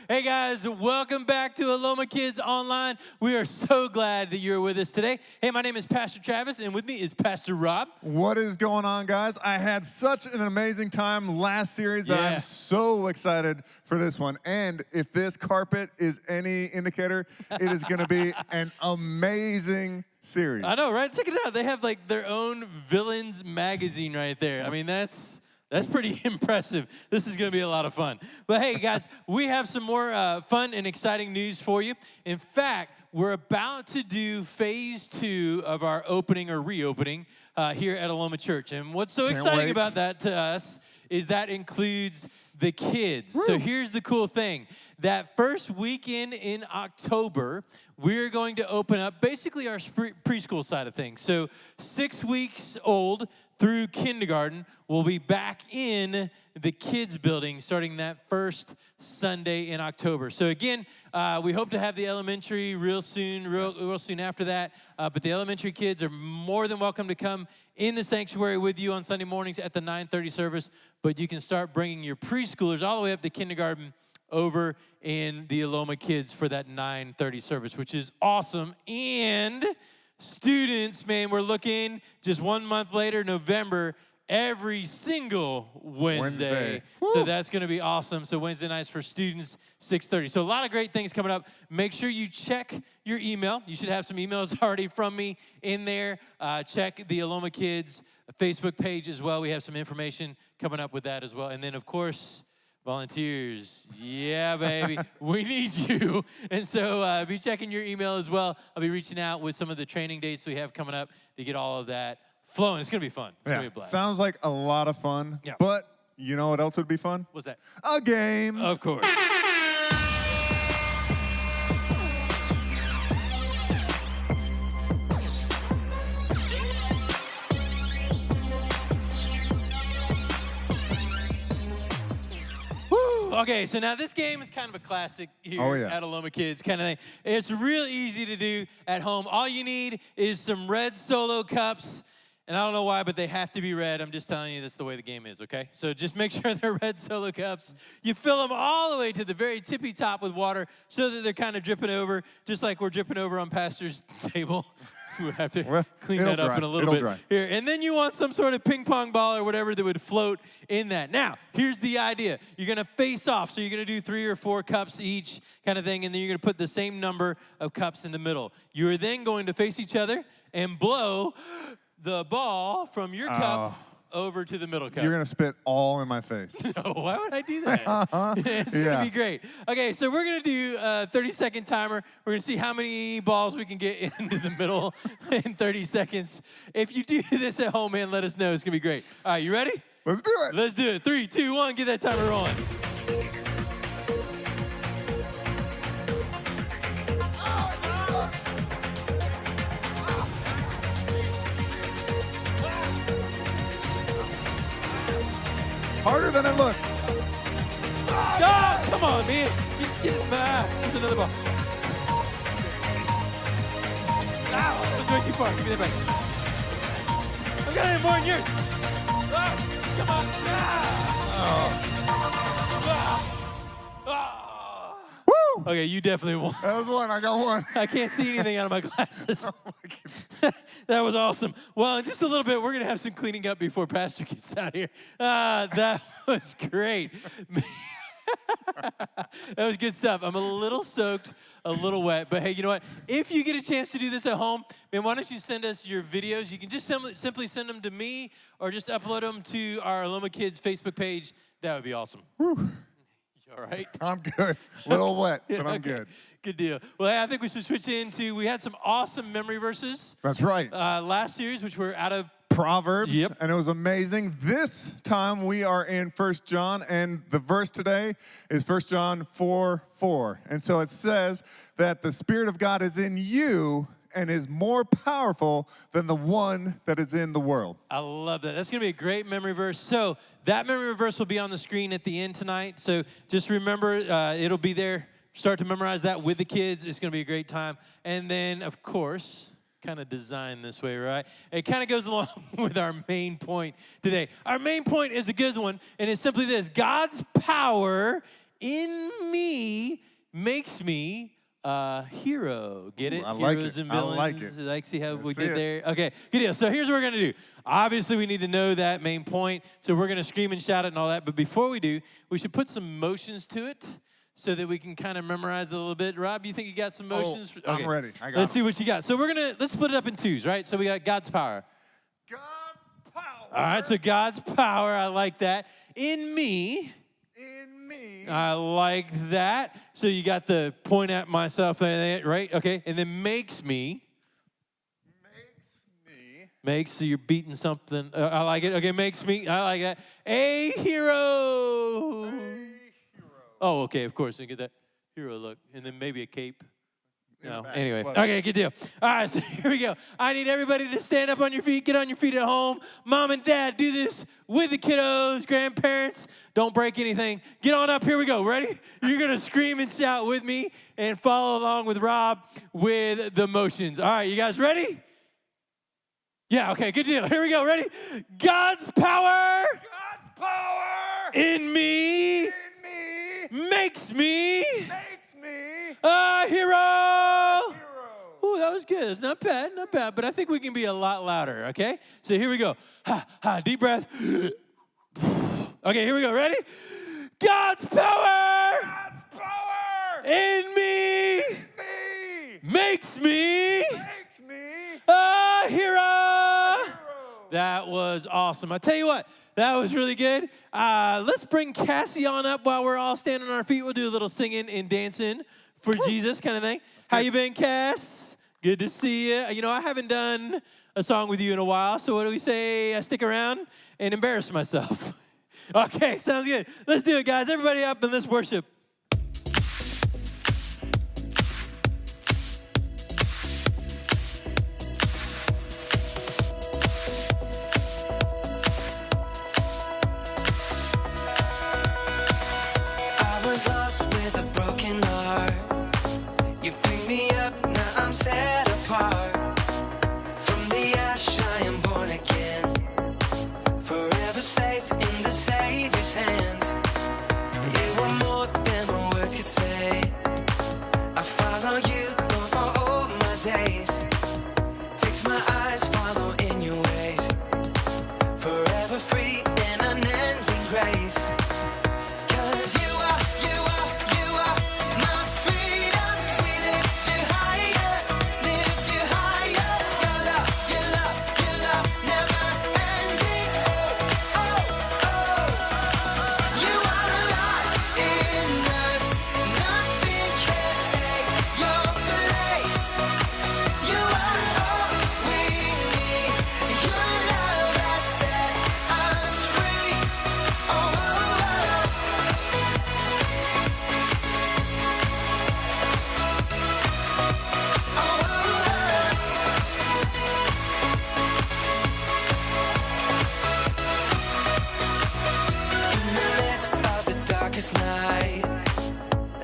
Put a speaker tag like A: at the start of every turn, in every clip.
A: Hey guys, welcome back to Aloma Kids Online. We are so glad that you're with us today. Hey, my name is Pastor Travis, and with me is Pastor Rob.
B: What is going on, guys? I had such an amazing time last series that I'm so excited for this one. And if this carpet is any indicator, it is going to be an amazing series.
A: I know, right? Check it out. They have like their own villains magazine right there. I mean, that's pretty impressive. This is going to be a lot of fun. But hey, guys, we have some more fun and exciting news for you. In fact, we're about to do phase 2 of our opening or reopening here at Aloma Church. And what's so exciting about that to us is that includes the kids. Woo. So here's the cool thing. That first weekend in October, we're going to open up basically our preschool side of things. So 6 weeks old through kindergarten, we'll be back in the kids building starting that first Sunday in October. So again, we hope to have the elementary real soon after that. But the elementary kids are more than welcome to come in the sanctuary with you on Sunday mornings at the 9:30 service. But you can start bringing your preschoolers all the way up to kindergarten over in the Aloma Kids for that 9:30 service, which is awesome. And students, man, we're looking just 1 month later, November, every single Wednesday. So that's going to be awesome. So Wednesday nights for students, 6:30. So a lot of great things coming up. Make sure you check your email. You should have some emails already from me in there. Check the Aloma Kids Facebook page as well. We have some information coming up with that as well. And then, of course, volunteers. Yeah, baby. We need you. And so be checking your email as well. I'll be reaching out with some of the training dates we have coming up to get all of that flowing. It's going to be fun. It's going to be a blast.
B: Sounds like a lot of fun. Yeah. But you know what else would be fun?
A: What's that?
B: A game.
A: Of course. Okay, so now this game is kind of a classic here at Aloma Kids kind of thing. It's real easy to do at home. All you need is some red Solo cups, and I don't know why, but they have to be red. I'm just telling you that's the way the game is, okay? So just make sure they're red Solo cups. You fill them all the way to the very tippy top with water so that they're kind of dripping over, just like we're dripping over on Pastor's table. We have to clean that up in a little bit here. And then you want some sort of ping pong ball or whatever that would float in that. Now, here's the idea. You're going to face off. So you're going to do 3 or 4 cups each kind of thing, and then you're going to put the same number of cups in the middle. You are then going to face each other and blow the ball from your cup over to the middle cup.
B: You're going to spit all in my face.
A: No, why would I do that? It's going to be great. Okay, so we're going to do a 30-second timer. We're going to see how many balls we can get into the middle in 30 seconds. If you do this at home, man, let us know. It's going to be great. All right, you ready?
B: Let's do it.
A: Let's do it. 3, 2, 1, get that timer rolling.
B: Harder than it looks.
A: Oh, come on, man. Get it back. There's another ball. Ow, that was way too far. Give me that back. I've got it more than yours. Oh, come on. Woo! Okay, you definitely won.
B: That was one. I got one.
A: I can't see anything out of my glasses. That was awesome. Well, in just a little bit, we're going to have some cleaning up before Pastor gets out here. That was great. That was good stuff. I'm a little soaked, a little wet. But, hey, you know what? If you get a chance to do this at home, man, why don't you send us your videos? You can just simply send them to me or just upload them to our Aloma Kids Facebook page. That would be awesome.
B: Whew.
A: All right?
B: I'm good. A little wet, but I'm good.
A: Good deal. Well, hey, I think we should switch into, we had some awesome memory verses.
B: That's right.
A: Last series, which were out of
B: Proverbs, and it was amazing. This time we are in 1 John, and the verse today is 1 John 4:4. And so it says that the Spirit of God is in you and is more powerful than the one that is in the world.
A: I love that. That's going to be a great memory verse. So that memory verse will be on the screen at the end tonight. So just remember, it'll be there. Start to memorize that with the kids. It's going to be a great time. And then, of course, kind of designed this way, right? It kind of goes along with our main point today. Our main point is a good one, and it's simply this: God's power in me makes me a hero. Get it?
B: I like
A: Heroes
B: it.
A: and
B: I
A: villains.
B: like it.
A: Like, see how we
B: Let's
A: did
B: see it.
A: there? Okay, good deal. So here's what we're going to do. Obviously, we need to know that main point. So we're going to scream and shout it and all that. But before we do, we should put some motions to it so that we can kind of memorize it a little bit. Rob, you think you got some motions?
B: I'm ready. I got
A: Let's
B: them.
A: see what you got. So let's split it up in twos, right? So we got God's power.
B: God's power.
A: All right, so God's power, I like that. In me.
B: In me.
A: I like that. So you got the point at myself, right? Okay, and then makes me. Makes, so you're beating something. I like it. Okay, makes me. I like that. A hero. Oh, okay, of course. You get that hero look. And then maybe a cape. No, anyway. Okay, good deal. All right, so here we go. I need everybody to stand up on your feet. Get on your feet at home. Mom and dad, do this with the kiddos. Grandparents, don't break anything. Get on up. Here we go. Ready? You're going to scream and shout with me and follow along with Rob with the motions. All right, you guys ready? Yeah, okay, good deal. Here we go. Ready? God's power.
B: God's power.
A: In me.
B: In me.
A: Makes me.
B: Makes me.
A: A hero.
B: Hero.
A: Ooh, that was good. It's not bad, but I think we can be a lot louder, okay? So here we go. Ha, ha, deep breath. Okay, here we go. Ready? God's power.
B: God's power.
A: In me.
B: In me.
A: Makes me.
B: Makes me.
A: A hero.
B: Hero.
A: That was awesome. I tell you what, that was really good. Let's bring Cassie on up while we're all standing on our feet. We'll do a little singing and dancing for Jesus kind of thing. How you been, Cass? Good to see you. You know, I haven't done a song with you in a while, so what do we say? I stick around and embarrass myself. Okay, sounds good. Let's do it, guys. Everybody up and let's worship.
C: Set apart from the ash, I am born again, forever safe in the Savior's hands. You are more than my words could say. I follow you, Lord, for all my days. Fix my eyes, follow in your ways, forever free in unending grace.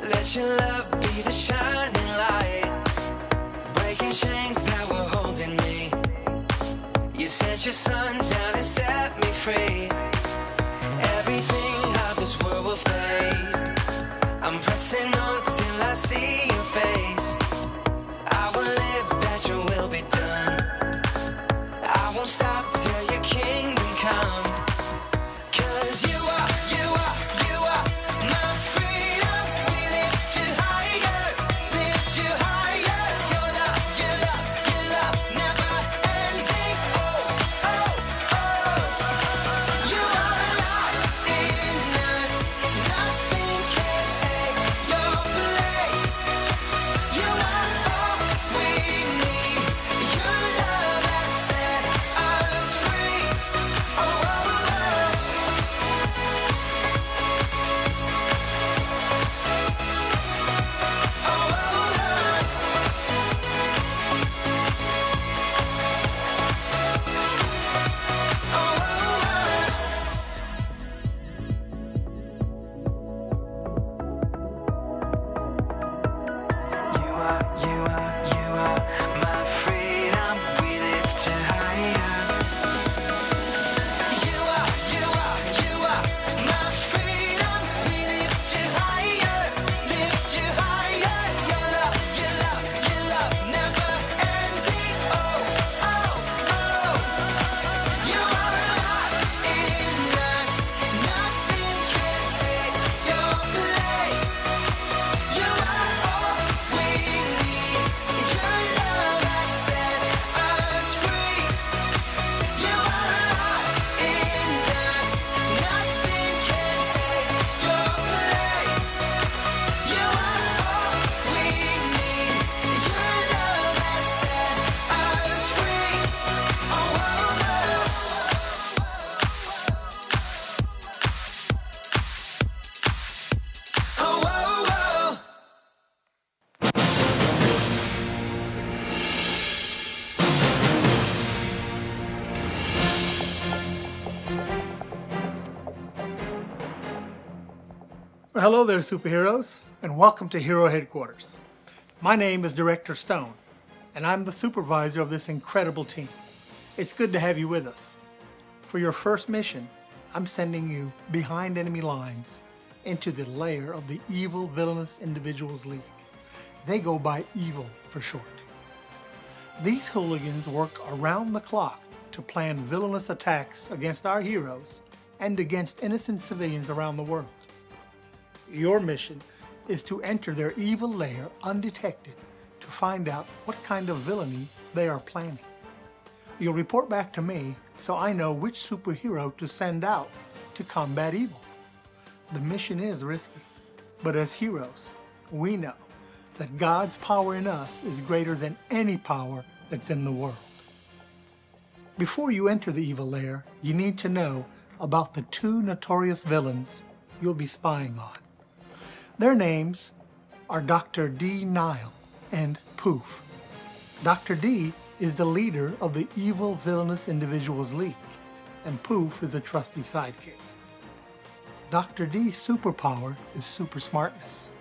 C: Let your love be the shining light, breaking chains that were holding me. You sent your son down and set me free. Everything of this world will fade. I'm pressing on till I see your face. I will live that your will be done. I won't stop till your kingdom come. 'Cause you are my freedom. We lift you higher, Your love, never ending. You are alive in us. Nothing can take your place. You are all we need. Your love has set us free. You are my freedom. We lift you higher. You are my freedom. We lift you higher,
D: Well, hello there, superheroes, and welcome to Hero Headquarters. My name is Director Stone, and I'm the supervisor of this incredible team. It's good to have you with us. For your first mission, I'm sending you behind enemy lines into the lair of the Evil Villainous Individuals League. They go by EVIL for short. These hooligans work around the clock to plan villainous attacks against our heroes and against innocent civilians around the world. Your mission is to enter their evil lair undetected to find out what kind of villainy they are planning. You'll report back to me so I know which superhero to send out to combat evil. The mission is risky, but as heroes, we know that God's power in us is greater than any power that's in the world. Before you enter the evil lair, you need to know about the two notorious villains you'll be spying on. Their names are Dr. D. Nile and Poof. Dr. D is the leader of the Evil Villainous Individuals League, and Poof is a trusty sidekick. Dr. D's superpower is super smartness,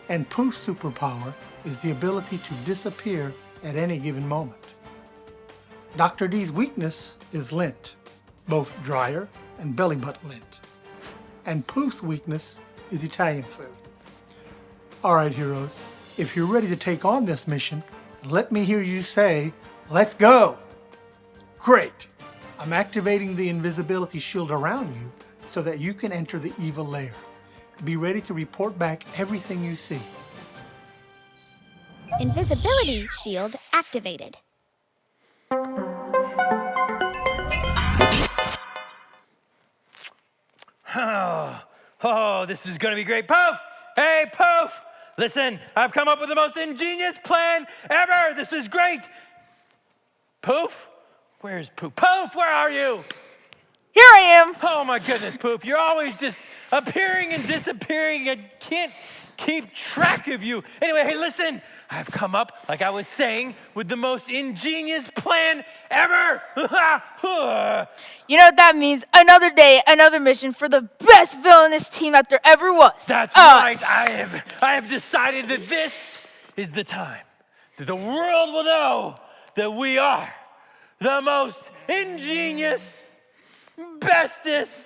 D: and Poof's superpower is the ability to disappear at any given moment. Dr. D's weakness is lint, both dryer and belly button lint, and Poof's weakness is Italian food. All right, heroes, if you're ready to take on this mission, let me hear you say, "Let's go!" Great! I'm activating the invisibility shield around you so that you can enter the evil lair. Be ready to report back everything you see.
E: Invisibility shield activated.
A: Oh, this is going to be great. Poof! Hey, Poof! Listen, I've come up with the most ingenious plan ever. This is great. Poof? Where's Poof? Poof, where are you?
F: Here I am.
A: Oh, my goodness, Poof. You're always just appearing and disappearing. I can't keep track of you. Anyway, hey, listen. I've come up, like I was saying, with the most ingenious plan ever.
F: You know what that means? Another day, another mission for the best villainous team that there ever was.
A: That's
F: us.
A: right. I have decided that this is the time that the world will know that we are the most ingenious, bestest,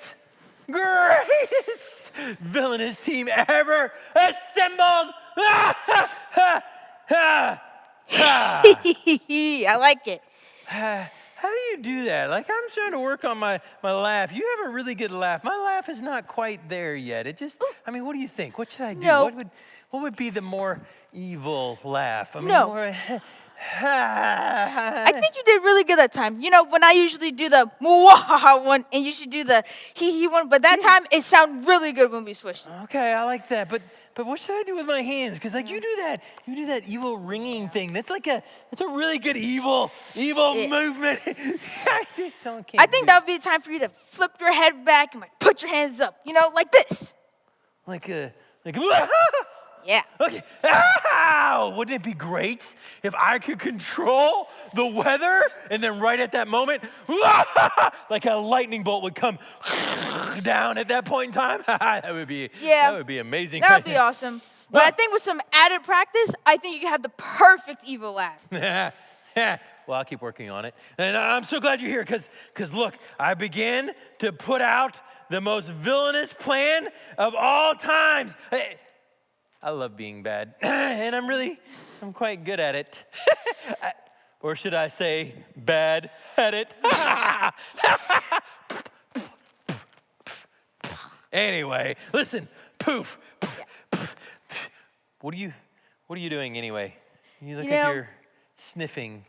A: greatest villainous team ever assembled.
F: I like it.
A: How do you do that? Like, I'm trying to work on my laugh. You have a really good laugh. My laugh is not quite there yet. It just, I mean, what do you think? What should I do?
F: No.
A: What would be the more evil laugh? I mean,
F: No.
A: more,
F: I think you did really good that time. You know, when I usually do the one and you should do the hee one, but that time it sounded really good when we switched.
A: Okay, I like that. But what should I do with my hands? Because like you do that evil ringing thing. That's a really good evil movement. I just can't
F: I think that would be the time for you to flip your head back and like put your hands up, you know, like this.
A: like
F: Yeah.
A: Okay. Ow! Wouldn't it be great if I could control the weather and then right at that moment, like a lightning bolt would come down at that point in time? That would be amazing.
F: That would be awesome. But I think with some added practice, I think you can have the perfect evil laugh.
A: Well, I'll keep working on it. And I'm so glad you're here because look, I began to put out the most villainous plan of all times. I love being bad, and I'm quite good at it. Or should I say, bad at it? Anyway, listen, Poof. What are you doing anyway? You look like you're sniffing.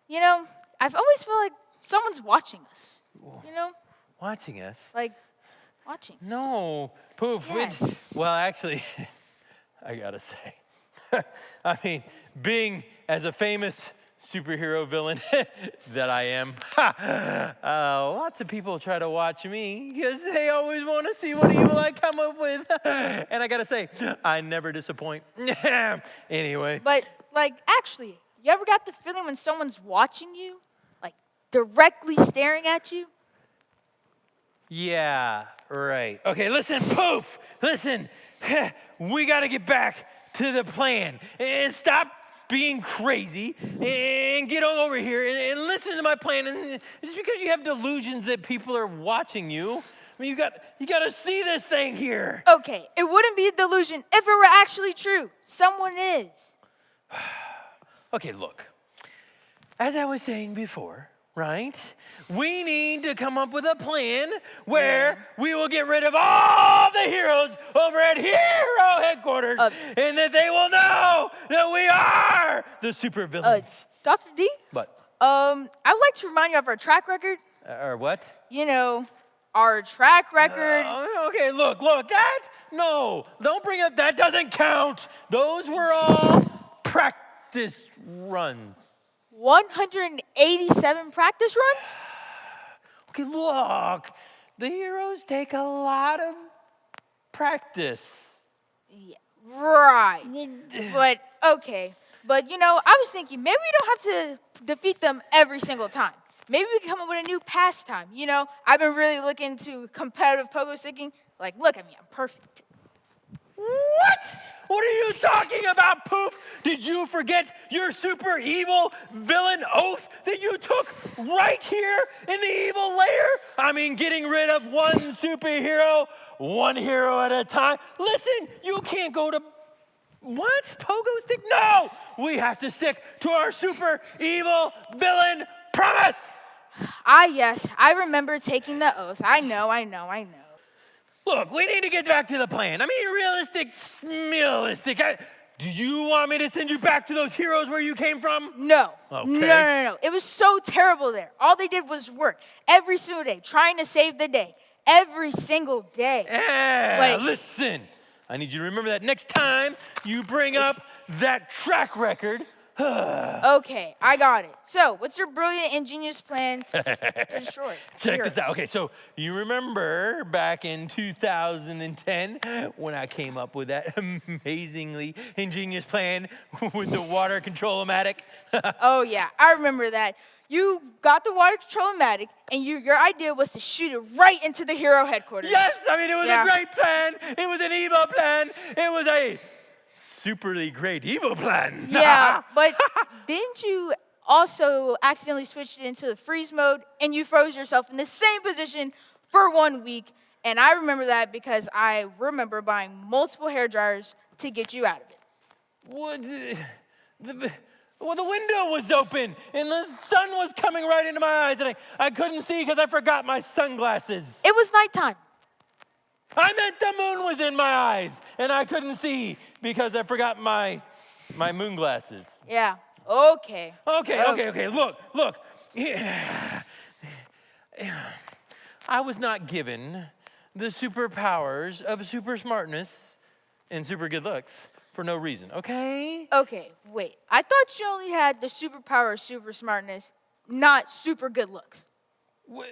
F: You know, I've always felt like someone's watching us. You know?
A: Watching us?
F: Like, watching.
A: No, Poof.
F: Yes.
A: Well, actually, I gotta say, I mean, being as a famous superhero villain that I am, lots of people try to watch me because they always want to see what evil I come up with. And I gotta say, I never disappoint. Anyway.
F: But, like, actually, you ever got the feeling when someone's watching you? Like, directly staring at you?
A: Yeah, right. Okay, listen, Poof. Listen. we got to get back to the plan and stop being crazy and get on over here and listen to my plan. And just because you have delusions that people are watching you, I mean, you got to see this thing here.
F: Okay, it wouldn't be a delusion if it were actually true. Someone is.
A: Okay, look. As I was saying before, right? We need to come up with a plan where we will get rid of all the heroes over at Hero Headquarters and that they will know that we are the super villains.
F: Dr. D?
A: What?
F: I'd like to remind you of our track record.
A: Or what?
F: You know, our track record.
A: Okay, look, no, don't bring up, that doesn't count. Those were all practice runs.
F: 187 practice runs?
A: Okay, look, the heroes take a lot of practice.
F: Yeah, right. But, okay. But, you know, I was thinking maybe we don't have to defeat them every single time. Maybe we can come up with a new pastime. You know, I've been really looking into competitive pogo sticking. Like, look at me, I'm perfect.
A: What? What are you talking about, Poof? Did you forget your super evil villain oath that you took right here in the evil lair? I mean, getting rid of one superhero, one hero at a time. Listen, you can't go to, what? Pogo stick? No! We have to stick to our super evil villain promise.
F: Yes, I remember taking the oath. I know.
A: Look, we need to get back to the plan. I mean, realistic. Do you want me to send you back to those heroes where you came from?
F: No.
A: Okay.
F: No. It was so terrible there. All they did was work every single day, trying to save the day. Every single day.
A: Listen, I need you to remember that next time you bring up that track record.
F: Okay, I got it. So, what's your brilliant, ingenious plan to destroy it?
A: Check this out. Okay, so you remember back in 2010 when I came up with that amazingly ingenious plan with the water control-o-matic?
F: Oh, yeah, I remember that. You got the water control-o-matic, and your idea was to shoot it right into the hero headquarters.
A: Yes, I mean, it was a great plan. It was an evil plan. It was a superly great evil plan.
F: Yeah, but didn't you also accidentally switch it into the freeze mode and you froze yourself in the same position for 1 week? And I remember that because I remember buying multiple hair dryers to get you out of it.
A: What? Well, the window was open and the sun was coming right into my eyes and I couldn't see because I forgot my sunglasses.
F: It was nighttime.
A: I meant the moon was in my eyes and I couldn't see because I forgot my moon glasses.
F: Yeah, okay.
A: Okay. Look. I was not given the superpowers of super smartness and super good looks for no reason, okay?
F: Okay, wait. I thought you only had the superpower of super smartness, not super good looks.
A: What?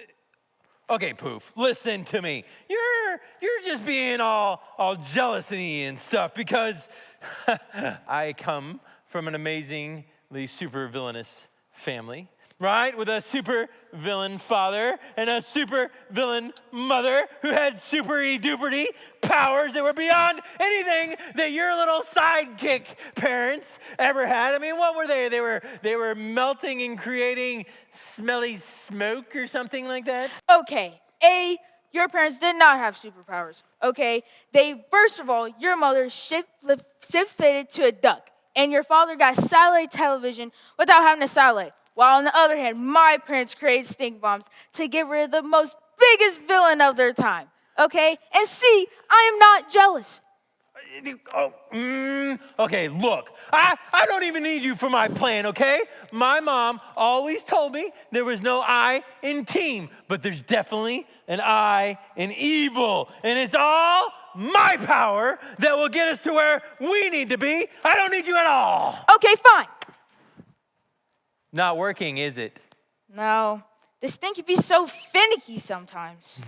A: Okay, Poof, listen to me. You're just being all jealousy and stuff because I come from an amazingly super villainous family, right? With a super villain father and a super villain mother who had super-duper powers that were beyond anything that your little sidekick parents ever had. I mean, what were they? They were melting and creating smelly smoke or something like that.
F: Okay, your parents did not have superpowers, okay? First of all, your mother shift-fitted to a duck, and your father got satellite television without having a satellite. While on the other hand, my parents created stink bombs to get rid of the most biggest villain of their time, okay? And see, I am not jealous.
A: Okay, look, I don't even need you for my plan, okay? My mom always told me there was no I in team, but there's definitely an I in evil, and it's all my power that will get us to where we need to be. I don't need you at all.
F: Okay, fine.
A: Not working, is it?
F: No, this thing can be so finicky sometimes.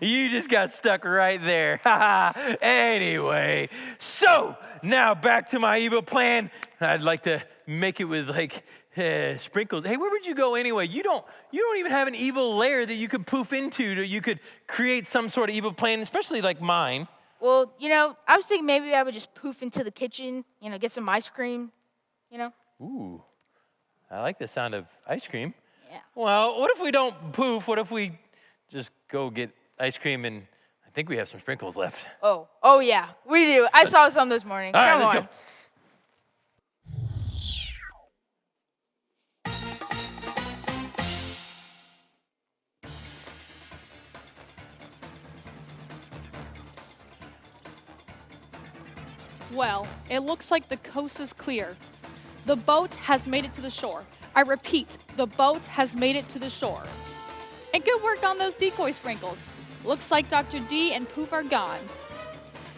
A: You just got stuck right there. Anyway, so now back to my evil plan. I'd like to make it with like sprinkles. Hey, where would you go anyway? You don't even have an evil lair that you could poof into, that you could create some sort of evil plan, especially like mine.
F: Well, I was thinking maybe I would just poof into the kitchen, get some ice cream,
A: Ooh, I like the sound of ice cream.
F: Yeah.
A: Well, what if we don't poof? What if we just go get ice cream and I think we have some sprinkles left.
F: Oh yeah, we do. I saw some this morning.
A: All right,
F: Come
A: let's
F: on.
A: go.
G: Well, it looks like the coast is clear. The boat has made it to the shore. I repeat, the boat has made it to the shore. And good work on those decoy sprinkles. Looks like Dr. D and Poof are gone.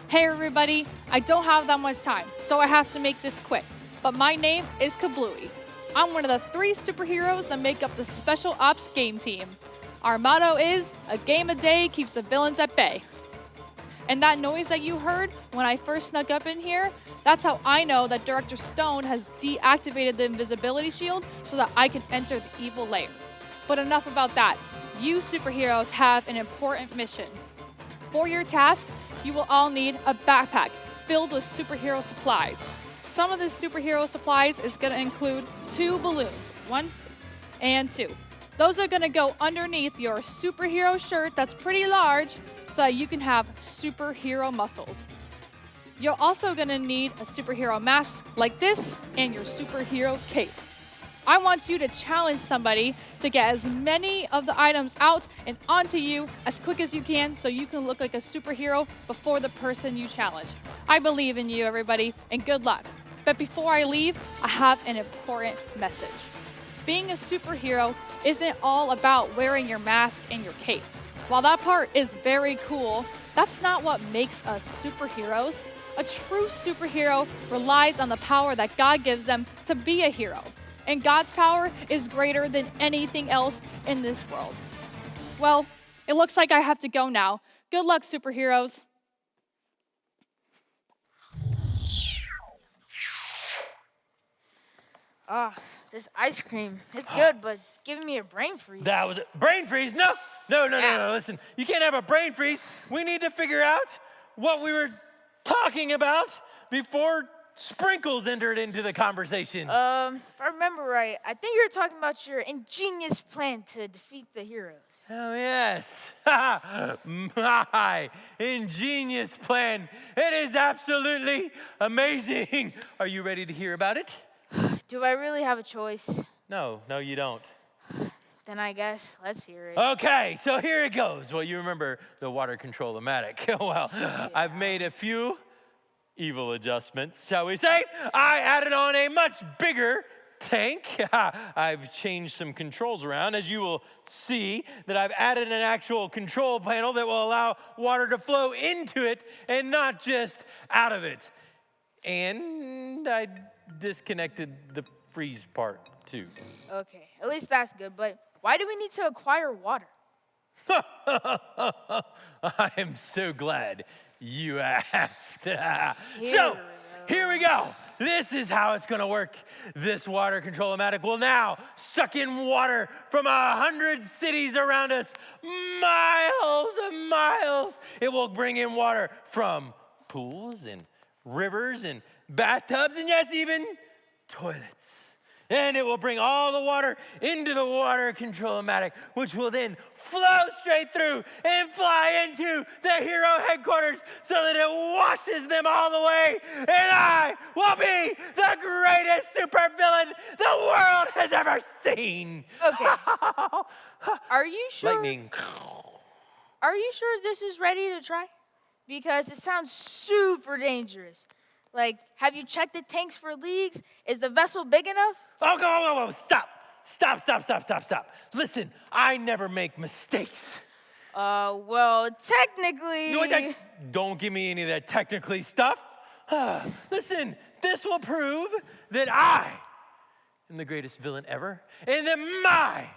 G: Hey everybody, I don't have that much time, so I have to make this quick. But my name is Kablooey. I'm one of the 3 superheroes that make up the Special Ops game team. Our motto is, a game a day keeps the villains at bay. And that noise that you heard when I first snuck up in here, that's how I know that Director Stone has deactivated the invisibility shield so that I can enter the evil lair. But enough about that. You superheroes have an important mission. For your task, you will all need a backpack filled with superhero supplies. Some of the superhero supplies is going to include 2 balloons, 1 and 2. Those are going to go underneath your superhero shirt that's pretty large so that you can have superhero muscles. You're also going to need a superhero mask like this and your superhero cape. I want you to challenge somebody to get as many of the items out and onto you as quick as you can so you can look like a superhero before the person you challenge. I believe in you, everybody, and good luck. But before I leave, I have an important message. Being a superhero isn't all about wearing your mask and your cape. While that part is very cool, that's not what makes us superheroes. A true superhero relies on the power that God gives them to be a hero. And God's power is greater than anything else in this world. Well, it looks like I have to go now. Good luck, superheroes.
F: This ice cream, it's good, but it's giving me a brain freeze.
A: That was it. Brain freeze? No. Listen, you can't have a brain freeze. We need to figure out what we were talking about before sprinkles entered into the conversation.
F: If I remember right, I think you were talking about your ingenious plan to defeat the heroes.
A: Oh, yes. My ingenious plan. It is absolutely amazing. Are you ready to hear about it?
F: Do I really have a choice?
A: No, you don't.
F: Then I guess let's hear it.
A: Okay, so here it goes. Well, you remember the water control-o-matic. Well, yeah. I've made a few evil adjustments, shall we say. I added on a much bigger tank. I've changed some controls around. As you will see, that I've added an actual control panel that will allow water to flow into it and not just out of it. And I disconnected the freeze part too.
F: Okay, at least that's good, but why do we need to acquire water?
A: I am so glad you asked. So, here we go. This is how it's going to work. This water control-o-matic will now suck in water from 100 cities around us, miles and miles. It will bring in water from pools and rivers and bathtubs and yes, even toilets. And it will bring all the water into the water control-o-matic, which will then flow straight through and fly into the hero headquarters so that it washes them all the way. And I will be the greatest supervillain the world has ever seen.
F: Okay. Are you sure?
A: Lightning.
F: Are you sure this is ready to try? Because it sounds super dangerous. Like, have you checked the tanks for leaks? Is the vessel big enough?
A: Oh, stop. Listen, I never make mistakes.
F: Well, technically...
A: No, don't give me any of that technically stuff. Listen, this will prove that I am the greatest villain ever, and that my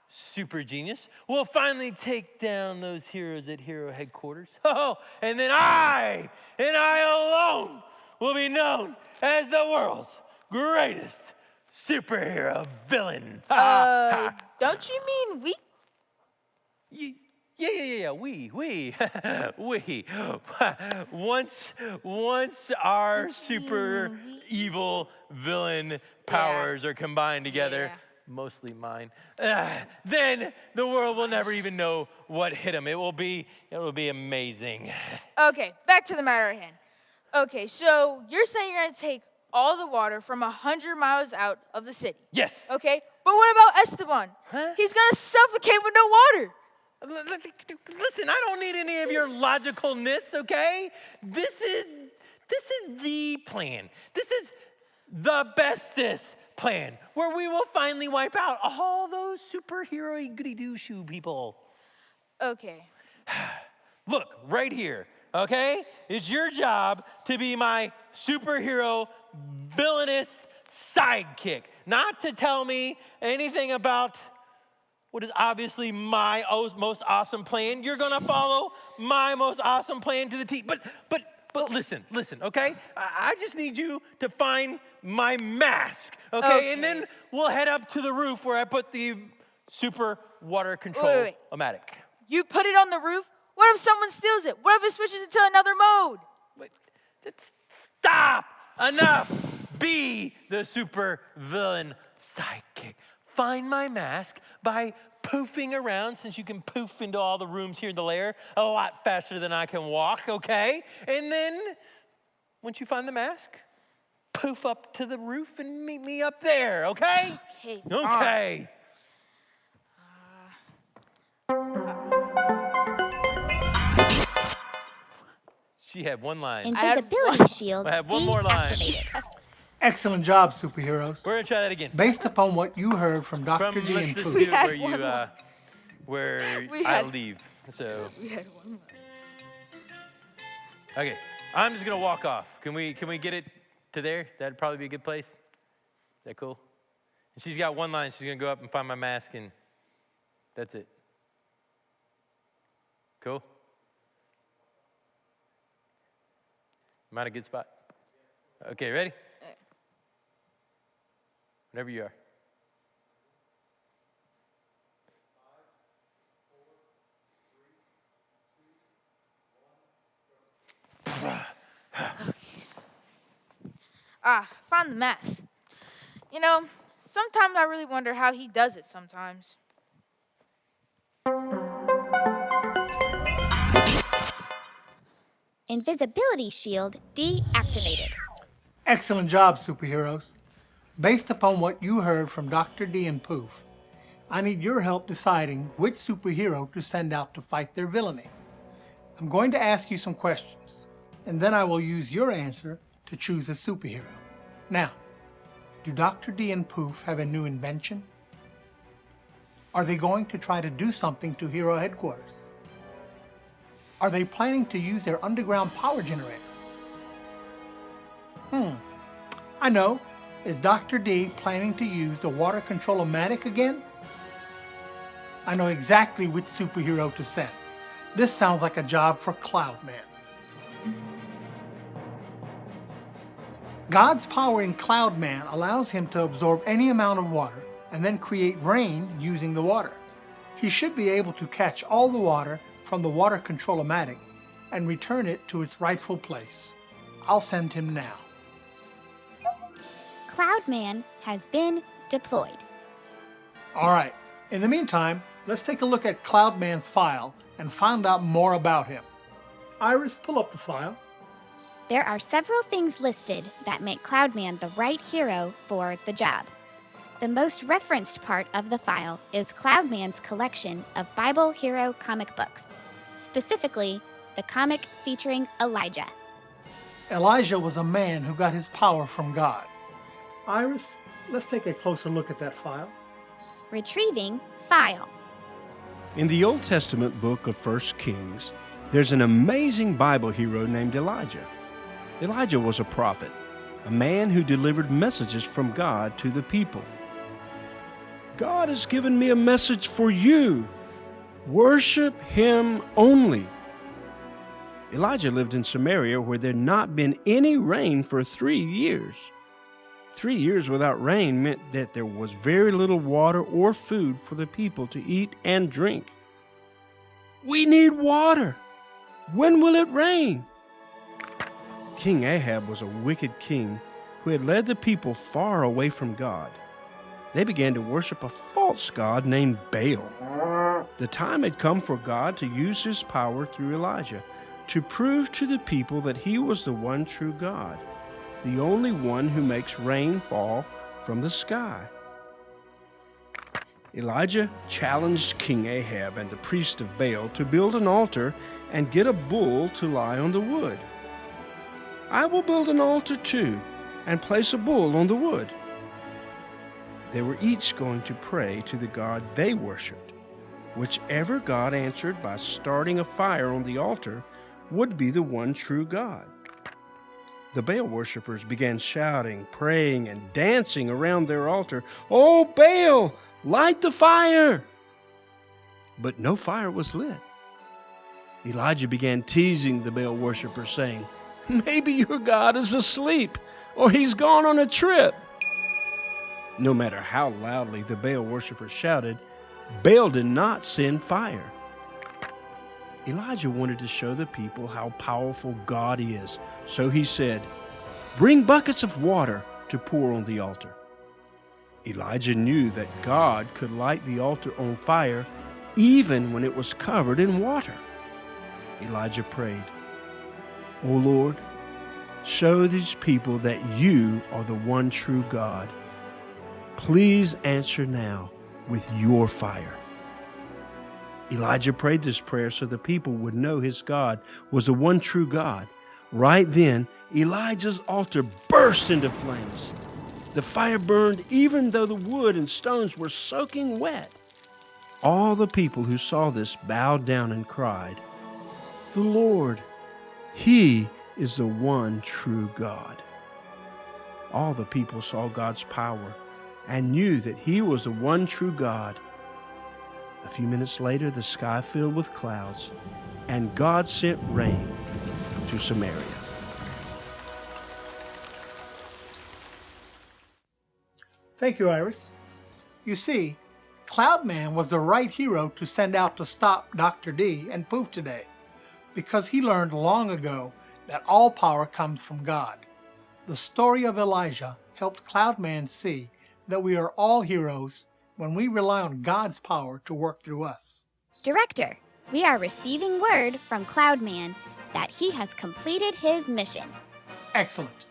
A: super genius will finally take down those heroes at Hero Headquarters. Oh, and then I alone will be known as the world's greatest superhero villain.
F: Don't you mean we?
A: Yeah. We. Once our super evil villain powers are combined together, mostly mine, then the world will never even know what hit them. It will be amazing.
F: Okay, back to the matter at hand. Okay, so you're saying you're going to take all the water from 100 miles out of the city.
A: Yes.
F: Okay, but what about Esteban?
A: Huh?
F: He's going to suffocate with no water.
A: Listen, I don't need any of your logicalness, okay? This is the plan. This is the bestest plan, where we will finally wipe out all those superhero-y goody-two-shoe people.
F: Okay.
A: Look, right here, okay? It's your job to be my superhero villainous sidekick, not to tell me anything about what is obviously my most awesome plan. You're gonna follow my most awesome plan to the T. But listen, okay? I just need you to find my mask, okay? And then we'll head up to the roof where I put the super water control-o-matic.
F: You put it on the roof? What if someone steals it? What if it switches into another mode?
A: Wait, stop! Enough! Be the super villain sidekick. Find my mask by poofing around, since you can poof into all the rooms here in the lair a lot faster than I can walk, okay? And then, once you find the mask, poof up to the roof and meet me up there, okay?
F: Okay.
A: Okay. She had one line.
E: Invisibility shield
A: I have one more line.
E: deactivated.
D: Excellent job, superheroes.
A: We're gonna try that again.
D: Based upon what you heard from Dr. D
A: Let's
D: and
A: just
D: Pooh.
A: do it
F: had
A: where you,
F: one more.
A: where
F: We
A: I
F: had-
A: leave. So,
F: We had one more.
A: okay, I'm just gonna walk off. Can we get it to there? That'd probably be a good place. Is that cool? And she's got one line. She's gonna go up and find my mask, and that's it. Cool. Am I in a good spot? Okay, ready? Whenever you are.
F: Found the mask. You know, sometimes I really wonder how he does it sometimes.
E: Invisibility shield deactivated.
D: Excellent job, superheroes. Based upon what you heard from Dr. D and Poof, I need your help deciding which superhero to send out to fight their villainy. I'm going to ask you some questions, and then I will use your answer to choose a superhero. Now, do Dr. D and Poof have a new invention? Are they going to try to do something to Hero Headquarters? Are they planning to use their underground power generator? I know. Is Dr. D planning to use the water control-o-matic again? I know exactly which superhero to send. This sounds like a job for Cloudman. God's power in Cloudman allows him to absorb any amount of water and then create rain using the water. He should be able to catch all the water from the water control-o-matic and return it to its rightful place. I'll send him now.
E: Cloudman has been deployed.
D: All right. In the meantime, let's take a look at Cloudman's file and find out more about him. Iris, pull up the file.
E: There are several things listed that make Cloudman the right hero for the job. The most referenced part of the file is Cloudman's collection of Bible hero comic books, specifically the comic featuring Elijah.
D: Elijah was a man who got his power from God. Iris, let's take a closer look at that file.
E: Retrieving file.
H: In the Old Testament book of 1 Kings, there's an amazing Bible hero named Elijah. Elijah was a prophet, a man who delivered messages from God to the people. God has given me a message for you. Worship Him only. Elijah lived in Samaria where there had not been any rain for 3 years. 3 years without rain meant that there was very little water or food for the people to eat and drink. We need water. When will it rain? King Ahab was a wicked king who had led the people far away from God. They began to worship a false god named Baal. The time had come for God to use his power through Elijah to prove to the people that he was the one true God, the only one who makes rain fall from the sky. Elijah challenged King Ahab and the priest of Baal to build an altar and get a bull to lie on the wood. I will build an altar too and place a bull on the wood. They were each going to pray to the god they worshiped. Whichever god answered by starting a fire on the altar would be the one true God. The Baal worshippers began shouting, praying, and dancing around their altar. "Oh, Baal, light the fire!" But no fire was lit. Elijah began teasing the Baal worshippers, saying, "Maybe your God is asleep, or he's gone on a trip." No matter how loudly the Baal worshippers shouted, Baal did not send fire. Elijah wanted to show the people how powerful God is, so he said, "Bring buckets of water to pour on the altar." Elijah knew that God could light the altar on fire even when it was covered in water. Elijah prayed, "O Lord, show these people that you are the one true God. Please answer now with your fire." Elijah prayed this prayer so the people would know his God was the one true God. Right then, Elijah's altar burst into flames. The fire burned even though the wood and stones were soaking wet. All the people who saw this bowed down and cried, "The Lord, He is the one true God." All the people saw God's power and knew that He was the one true God. A few minutes later, the sky filled with clouds, and God sent rain to Samaria.
D: Thank you, Iris. You see, Cloudman was the right hero to send out to stop Dr. D and Poof today, because he learned long ago that all power comes from God. The story of Elijah helped Cloudman see that we are all heroes when we rely on God's power to work through us.
E: Director, we are receiving word from Cloudman that he has completed his mission.
D: Excellent.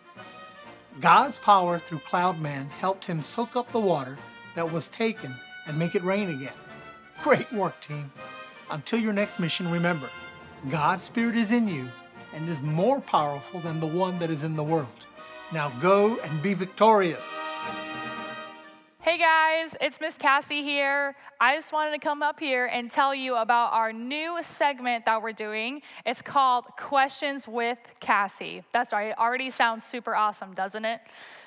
D: God's power through Cloudman helped him soak up the water that was taken and make it rain again. Great work, team. Until your next mission, remember, God's Spirit is in you and is more powerful than the one that is in the world. Now go and be victorious.
G: Hey guys, it's Miss Cassie here. I just wanted to come up here and tell you about our new segment that we're doing. It's called Questions with Cassie. That's right, it already sounds super awesome, doesn't it?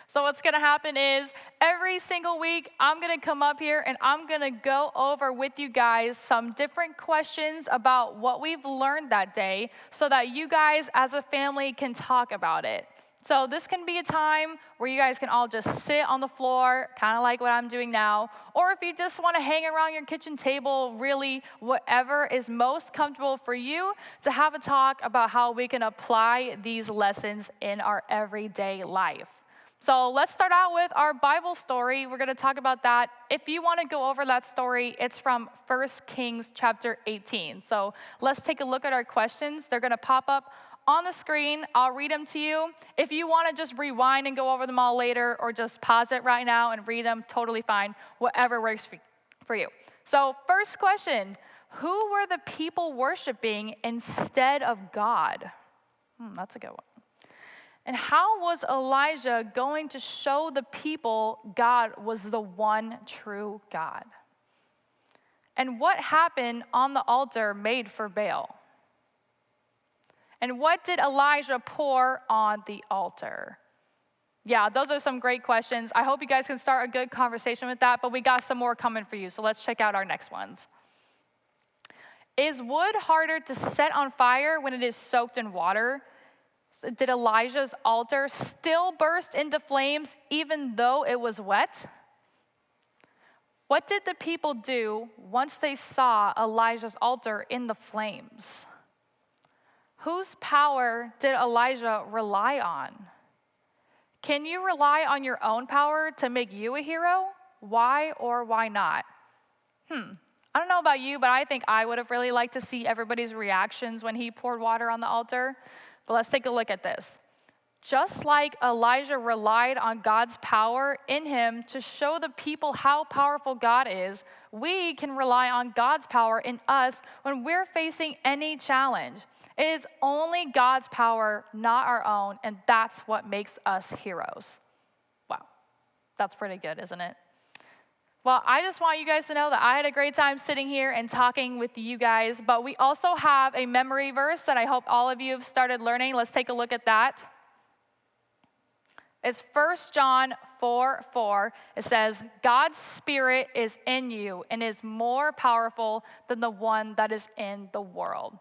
G: So what's gonna happen is every single week, I'm gonna come up here and I'm gonna go over with you guys some different questions about what we've learned that day so that you guys as a family can talk about it. So this can be a time where you guys can all just sit on the floor, kind of like what I'm doing now, or if you just want to hang around your kitchen table, really whatever is most comfortable for you to have a talk about how we can apply these lessons in our everyday life. So let's start out with our Bible story. We're going to talk about that. If you want to go over that story, it's from 1 Kings chapter 18. So let's take a look at our questions. They're going to pop up on the screen. I'll read them to you. If you want to just rewind and go over them all later or just pause it right now and read them, totally fine. Whatever works for you. So first question, who were the people worshiping instead of God? That's a good one. And how was Elijah going to show the people God was the one true God? And what happened on the altar made for Baal? And what did Elijah pour on the altar? Yeah, those are some great questions. I hope you guys can start a good conversation with that, but we got some more coming for you, so let's check out our next ones. Is wood harder to set on fire when it is soaked in water? Did Elijah's altar still burst into flames even though it was wet? What did the people do once they saw Elijah's altar in the flames? Whose power did Elijah rely on? Can you rely on your own power to make you a hero? Why or why not? I don't know about you, but I think I would have really liked to see everybody's reactions when he poured water on the altar. But let's take a look at this. Just like Elijah relied on God's power in him to show the people how powerful God is, we can rely on God's power in us when we're facing any challenge. It is only God's power, not our own, and that's what makes us heroes. Wow, that's pretty good, isn't it? Well, I just want you guys to know that I had a great time sitting here and talking with you guys, but we also have a memory verse that I hope all of you have started learning. Let's take a look at that. It's 1 John 4:4. It says, God's Spirit is in you and is more powerful than the one that is in the world.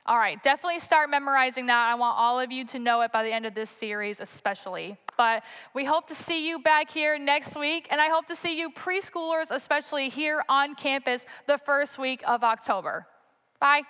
G: All right, definitely start memorizing that. I want all of you to know it by the end of this series especially. But we hope to see you back here next week, and I hope to see you preschoolers especially here on campus the first week of October. Bye.